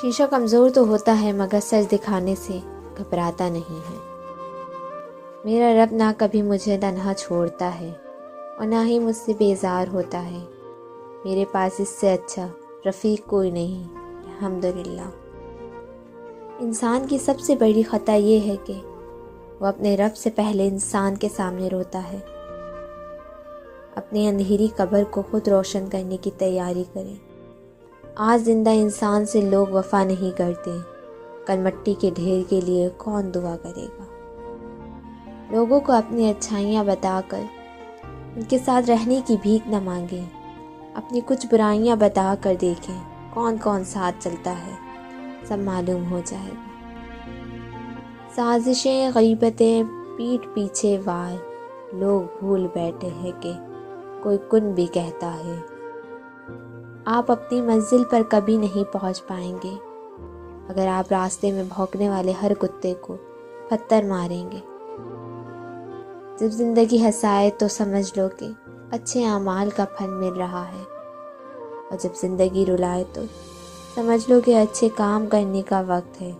शीशा कमज़ोर तो होता है मगर सच दिखाने से घबराता नहीं है। मेरा रब ना कभी मुझे तन्हा छोड़ता है और ना ही मुझसे बेजार होता है। मेरे पास इससे अच्छा रफ़ीक कोई नहीं, अल्हम्दुलिल्लाह। इंसान की सबसे बड़ी ख़ता ये है कि वो अपने रब से पहले इंसान के सामने रोता है। अपनी अंधेरी कब्र को खुद रोशन करने की तैयारी करें। आज जिंदा इंसान से लोग वफा नहीं करते, कल मिट्टी के ढेर के लिए कौन दुआ करेगा। लोगों को अपनी अच्छाइयाँ बताकर उनके साथ रहने की भीख न मांगे। अपनी कुछ बुराइयाँ बता कर देखें कौन कौन साथ चलता है, सब मालूम हो जाएगा। साजिशें गीबतें पीठ पीछे वार, लोग भूल बैठे हैं कि कोई कुन भी कहता है। आप अपनी मंजिल पर कभी नहीं पहुंच पाएंगे अगर आप रास्ते में भौंकने वाले हर कुत्ते को पत्थर मारेंगे। जब जिंदगी हंसाए तो समझ लो कि अच्छे अमाल का फल मिल रहा है, और जब जिंदगी रुलाए तो समझ लो कि अच्छे काम करने का वक्त है।